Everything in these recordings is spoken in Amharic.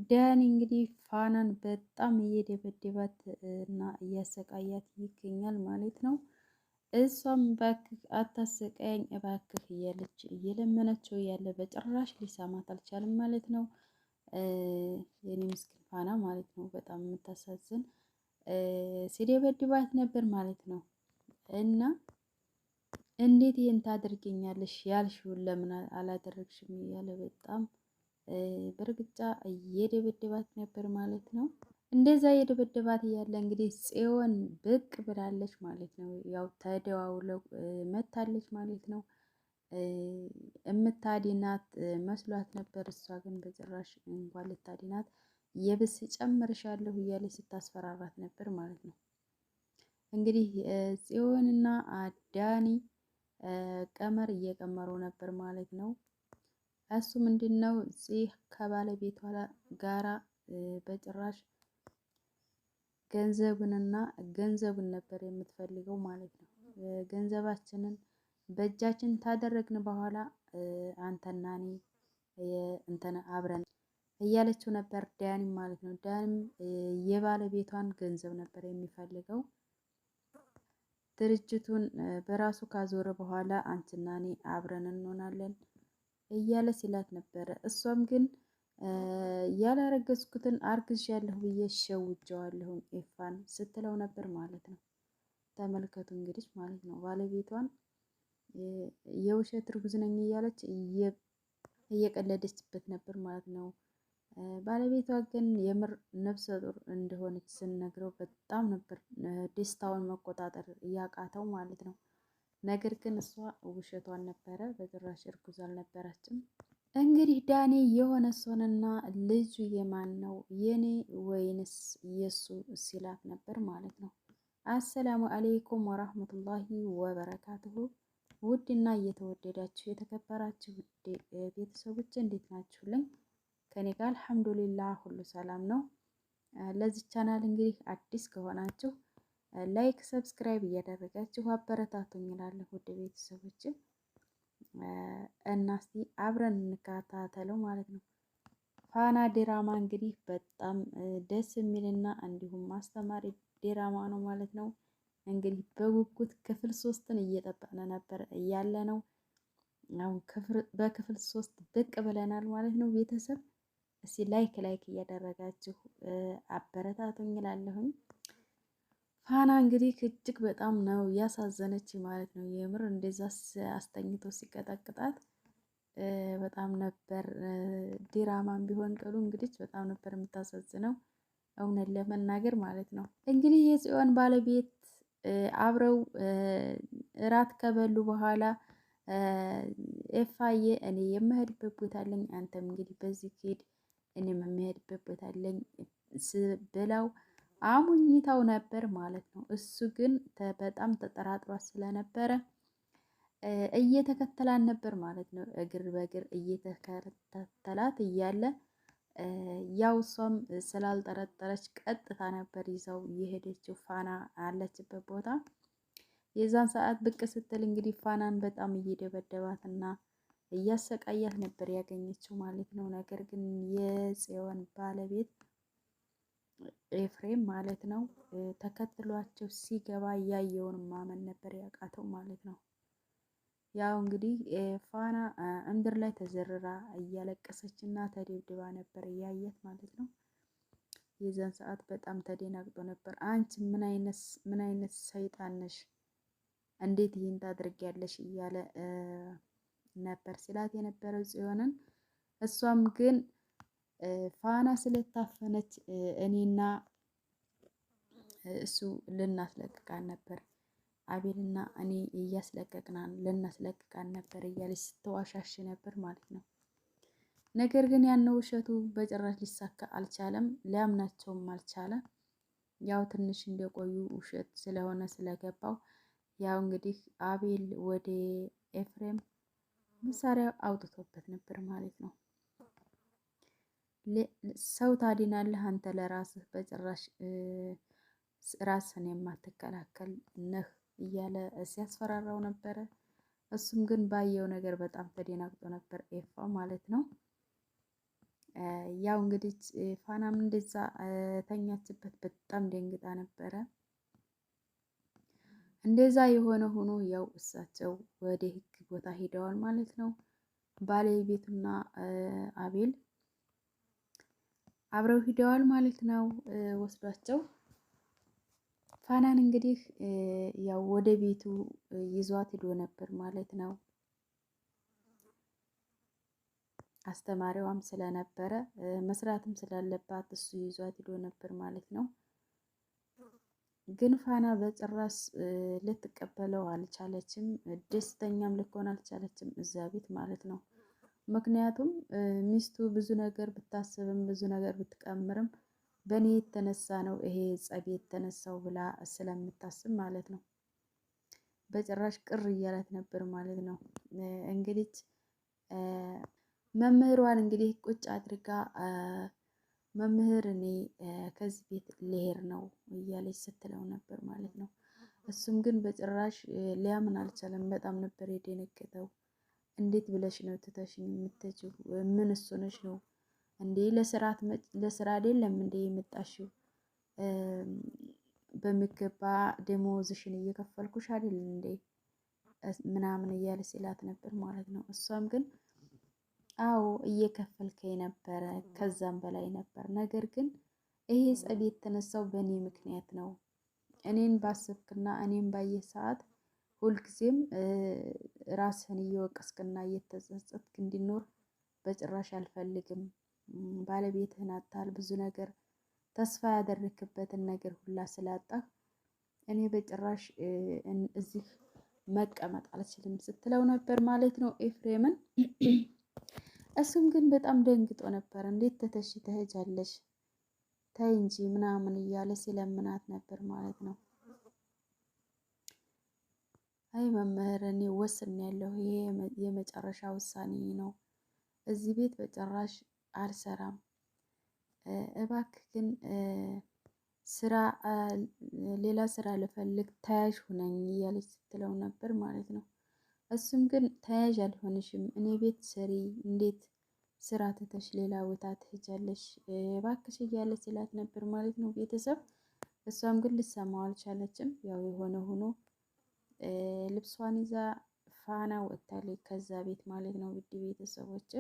ዳኒ እንግዲህ ፋናን በጣም እየደበደባት እና እያሰቃያት ይገኛል ማለት ነው። እሷም እባክህ አታሰቃየኝ እባክህ እያለች እየለመነችው ያለ በጭራሽ ሊሰማት አልቻልም ማለት ነው። የኔ ምስኪን ፋና ማለት ነው። በጣም የምታሳዝን ሲደበድባት ነበር ማለት ነው። እና እንዴት ይህን ታደርገኛለሽ? ያልሽውን ለምን አላደረግሽም? እያለ በጣም በእርግጫ እየደበደባት ነበር ማለት ነው። እንደዛ እየደበደባት እያለ እንግዲህ ጽዮን ብቅ ብላለች ማለት ነው። ያው ተደዋውለው መታለች ማለት ነው። እምታዲናት መስሏት ነበር። እሷ ግን በጭራሽ እንኳን ልታዲናት የብስ ጨምርሻለሁ እያለች ስታስፈራራት ነበር ማለት ነው። እንግዲህ ጽዮንና ዳኒ ቀመር እየቀመሩ ነበር ማለት ነው። እሱ ምንድነው እዚህ ከባለቤቷ ጋራ በጭራሽ ገንዘቡን ነበር የምትፈልገው ማለት ነው። ገንዘባችንን በእጃችን ታደረግን በኋላ አንተና እኔ እንትን አብረን እያለችው ነበር ዳኒም ማለት ነው። ዳኒም የባለቤቷን ገንዘብ ነበር የሚፈልገው። ድርጅቱን በራሱ ካዞረ በኋላ አንቺና እኔ አብረን እንሆናለን እያለ ሲላት ነበረ። እሷም ግን ያላረገዝኩትን አርግዣለሁ ብዬ ሸውጀዋለሁ ኤፋን ስትለው ነበር ማለት ነው። ተመልከቱ እንግዲህ ማለት ነው ባለቤቷን የውሸት እርጉዝ ነኝ እያለች እየቀለደችበት ነበር ማለት ነው። ባለቤቷ ግን የምር ነፍሰ ጡር እንደሆነች ስንነግረው በጣም ነበር ደስታውን መቆጣጠር እያቃተው ማለት ነው። ነገር ግን እሷ ውሸቷን ነበረ፣ በጭራሽ እርጉዝ አልነበረችም። እንግዲህ ዳኒ የሆነ ሰውንና ልጁ የማን ነው የኔ ወይንስ የሱ ሲላት ነበር ማለት ነው። አሰላሙ አሌይኩም ወራህመቱላሂ ወበረካቱሁ። ውድና እየተወደዳችሁ የተከበራችሁ ቤተሰቦች እንዴት ናችሁልኝ? ከኔ ጋር አልሐምዱሊላህ ሁሉ ሰላም ነው። ለዚህ ቻናል እንግዲህ አዲስ ከሆናችሁ ላይክ፣ ሰብስክራይብ እያደረጋችሁ አበረታቱኝ እላለሁ ውድ ቤተሰቦች። እና እስቲ አብረን እንከታተለው ማለት ነው። ፋና ዲራማ እንግዲህ በጣም ደስ የሚልና እንዲሁም አስተማሪ ዲራማ ነው ማለት ነው። እንግዲህ በጉጉት ክፍል 3ን እየጠበቅን ነበር እያለ ነው። አሁን በክፍል 3 ብቅ ብለናል ማለት ነው። ቤተሰብ እስቲ ላይክ እያደረጋችሁ አበረታቱኝ እላለሁኝ። ፋና እንግዲህ እጅግ በጣም ነው ያሳዘነች ማለት ነው። የምር እንደዛ አስተኝቶ ሲቀጠቅጣት በጣም ነበር። ዲራማም ቢሆን ቅሉ እንግዲህ በጣም ነበር የምታሳዝነው እውነት ለመናገር ማለት ነው። እንግዲህ የጽዮን ባለቤት አብረው እራት ከበሉ በኋላ ኤፋዬ እኔ የምሄድበት ቦታ አለኝ፣ አንተም እንግዲህ በዚህ ሂድ፣ እኔም የምሄድበት ቦታ አለኝ ብለው አሙኝታው ነበር ማለት ነው። እሱ ግን በጣም ተጠራጥሯት ስለነበረ እየተከተላን ነበር ማለት ነው። እግር በእግር እየተከተላት እያለ ያው እሷም ስላልጠረጠረች ቀጥታ ነበር ይዘው የሄደችው ፋና አለችበት ቦታ። የዛን ሰዓት ብቅ ስትል እንግዲህ ፋናን በጣም እየደበደባት እና እያሰቃያት ነበር ያገኘችው ማለት ነው። ነገር ግን የጽዮን ባለቤት ኤፍሬም ማለት ነው ተከትሏቸው ሲገባ ያየውን ማመን ነበር ያቃተው ማለት ነው። ያው እንግዲህ ፋና እምድር ላይ ተዘርራ እያለቀሰች እና ተደብድባ ነበር እያየት ማለት ነው። የዛን ሰዓት በጣም ተደናግጦ ነበር። አንቺ ምን አይነት ሰይጣን ነሽ? እንዴት ይህን ታድርጊያለሽ? እያለ ነበር ሲላት የነበረው ጽዮንን። እሷም ግን ፋና ስለታፈነች እኔና እሱ ልናስለቅቃን ነበር፣ አቤልና እኔ እያስለቀቅናን ልናስለቅቃን ነበር እያለች ስትዋሻሽ ነበር ማለት ነው። ነገር ግን ያን ውሸቱ በጭራሽ ሊሳካ አልቻለም፣ ሊያምናቸውም አልቻለም። ያው ትንሽ እንደቆዩ ውሸት ስለሆነ ስለገባው ያው እንግዲህ አቤል ወደ ኤፍሬም መሳሪያ አውጥቶበት ነበር ማለት ነው። ሰው ታዲናለህ አንተ ለራስህ በጭራሽ ራስን የማትከላከል ነህ እያለ ሲያስፈራራው ነበረ። እሱም ግን ባየው ነገር በጣም ተደናግጦ ነበር ኤፋ ማለት ነው። ያው እንግዲህ ፋናም እንደዛ ተኛችበት። በጣም ደንግጣ ነበረ። እንደዛ የሆነ ሆኖ ያው እሳቸው ወደ ህግ ቦታ ሄደዋል ማለት ነው። ባለቤቱና አቤል አብረው ሂደዋል ማለት ነው። ወስዷቸው ፋናን እንግዲህ ያው ወደ ቤቱ ይዟት ሂዶ ነበር ማለት ነው። አስተማሪዋም ስለነበረ መስራትም ስላለባት እሱ ይዟት ሂዶ ነበር ማለት ነው። ግን ፋና በጭራሽ ልትቀበለው አልቻለችም። ደስተኛም ልትሆን አልቻለችም እዛ ቤት ማለት ነው። ምክንያቱም ሚስቱ ብዙ ነገር ብታስብም ብዙ ነገር ብትቀምርም በእኔ የተነሳ ነው ይሄ ጸብ የተነሳው ብላ ስለምታስብ ማለት ነው። በጭራሽ ቅር እያላት ነበር ማለት ነው። እንግዲህ መምህሯን እንግዲህ ቁጭ አድርጋ መምህር እኔ ከዚህ ቤት ልሄድ ነው እያለች ስትለው ነበር ማለት ነው። እሱም ግን በጭራሽ ሊያምን አልቻለም። በጣም ነበር የደነገጠው። እንዴት ብለሽ ነው ትተሽኝ የምትሄጂው? ምን እሱ ነሽ ነው እንዴ? ለስራ አይደለም እንዴ የመጣሽው? በሚገባ ደሞዝሽን እየከፈልኩሽ አይደል እንዴ ምናምን እያለ ሲላት ነበር ማለት ነው። እሷም ግን አዎ እየከፈልከኝ ነበረ፣ ከዛም በላይ ነበር። ነገር ግን ይሄ ጸብ የተነሳው በእኔ ምክንያት ነው። እኔን ባሰብክና እኔን ባየህ ሰዓት ሁልጊዜም ራስህን እየወቀስክና እየተጸጸትክ እንዲኖር በጭራሽ አልፈልግም። ባለቤትህን አታል ብዙ ነገር ተስፋ ያደረክበትን ነገር ሁላ ስላጣህ እኔ በጭራሽ እዚህ መቀመጥ አልችልም ስትለው ነበር ማለት ነው ኤፍሬምን። እሱም ግን በጣም ደንግጦ ነበር። እንዴት ትተሽ ትሄጃለሽ? ተይ እንጂ ምናምን እያለ ሲለምናት ነበር ማለት ነው። አይ መምህር እኔ ወስኛለሁ፣ ይሄ የመጨረሻ ውሳኔ ነው። እዚህ ቤት በጭራሽ አልሰራም። እባክህ ግን ስራ ሌላ ስራ ልፈልግ ተያዥ ሁነኝ እያለች ስትለው ነበር ማለት ነው። እሱም ግን ተያዥ አልሆንሽም፣ እኔ ቤት ስሪ፣ እንዴት ስራ ትተሽ ሌላ ቦታ ትሄጃለሽ? እባክሽ እያለ ሲላት ነበር ማለት ነው ቤተሰብ። እሷም ግን ልትሰማው አልቻለችም። ያው የሆነ ሆኖ ልብሷን ይዛ ፋና ወጥታለች ከዛ ቤት ማለት ነው። ውድ ቤተሰቦች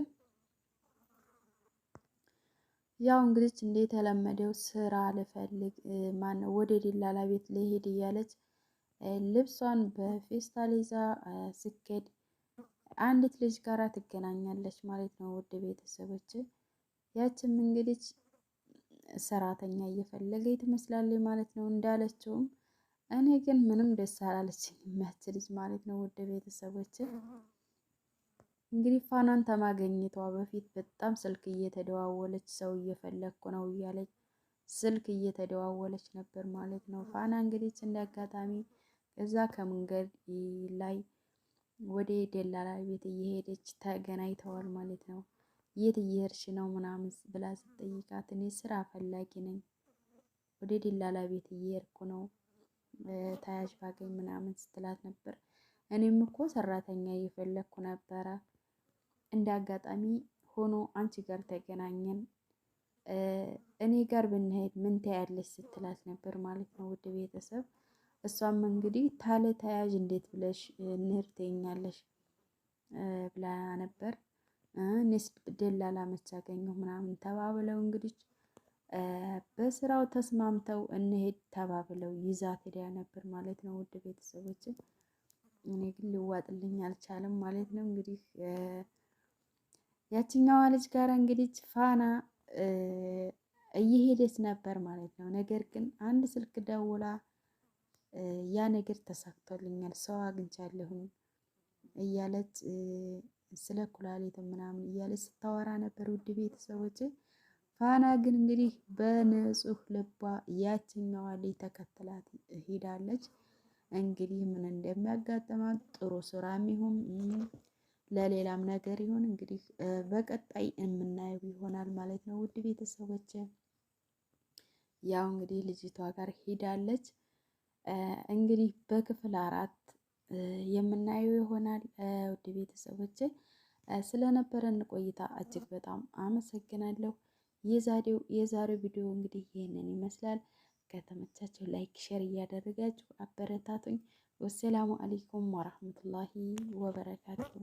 ያው እንግዲህ እንደተለመደው ስራ ልፈልግ ማነው ወደ ደላላ ቤት ልሄድ እያለች ልብሷን በፌስታል ይዛ ስትሄድ አንዲት ልጅ ጋራ ትገናኛለች ማለት ነው። ውድ ቤተሰቦች ያችም እንግዲህ ሰራተኛ እየፈለገች ትመስላለች ማለት ነው። እንዳለችውም እኔ ግን ምንም ደስ አላለችኝም ያች ልጅ ማለት ነው። ውድ ቤተሰቦች እንግዲህ ፋናን ከማግኘቷ በፊት በጣም ስልክ እየተደዋወለች ሰው እየፈለግኩ ነው እያለች ስልክ እየተደዋወለች ነበር ማለት ነው። ፋና እንግዲህ እንደ አጋጣሚ እዛ ከመንገድ ላይ ወደ ደላላ ቤት እየሄደች ተገናኝተዋል ማለት ነው። የት እየሄድሽ ነው ምናምን ብላ ስትጠይቃት እኔ ስራ ፈላጊ ነኝ፣ ወደ ደላላ ቤት እየሄድኩ ነው ተያዥ ባገኝ ምናምን ስትላት ነበር። እኔም እኮ ሰራተኛ እየፈለግኩ ነበረ፣ እንደ አጋጣሚ ሆኖ አንቺ ጋር ተገናኘን፣ እኔ ጋር ብንሄድ ምን ታያለሽ ስትላት ነበር ማለት ነው። ውድ ቤተሰብ እሷም እንግዲህ ታለ ተያዥ እንዴት ብለሽ እንሂድ ትይኛለሽ ብላ ነበር። እኔስ ደላላ መች አገኘሁ ምናምን ተባብለው እንግዲህ በስራው ተስማምተው እንሄድ ተባብለው ይዛት ሄዳ ነበር ማለት ነው። ውድ ቤተሰቦችን እኔ ግን ሊዋጥልኝ አልቻለም ማለት ነው። እንግዲህ ያችኛዋ ልጅ ጋር እንግዲህ ፋና እየሄደች ነበር ማለት ነው። ነገር ግን አንድ ስልክ ደውላ ያ ነገር ተሳክቶልኛል ሰው አግኝቻለሁኝ እያለች ስለ ኩላሊት ምናምን እያለች ስታወራ ነበር። ውድ ቤተሰቦች ፋና ግን እንግዲህ በንጹህ ልቧ ያችኛዋ ልጅ ተከትላት ሄዳለች። እንግዲህ ምን እንደሚያጋጥማት ጥሩ ስራም ይሁን ለሌላም ነገር ይሁን እንግዲህ በቀጣይ የምናየው ይሆናል ማለት ነው። ውድ ቤተሰቦች ያው እንግዲህ ልጅቷ ጋር ሄዳለች። እንግዲህ በክፍል 4 የምናየው ይሆናል። ውድ ቤተሰቦች ስለነበረን ቆይታ እጅግ በጣም አመሰግናለሁ። የዛሬው ቪዲዮ እንግዲህ ይህንን ይመስላል። ከተመቻችሁ ላይክ፣ ሼር እያደረጋችሁ አበረታቱኝ። ወሰላሙ አለይኩም ወራህመቱላሂ ወበረካቱሁ።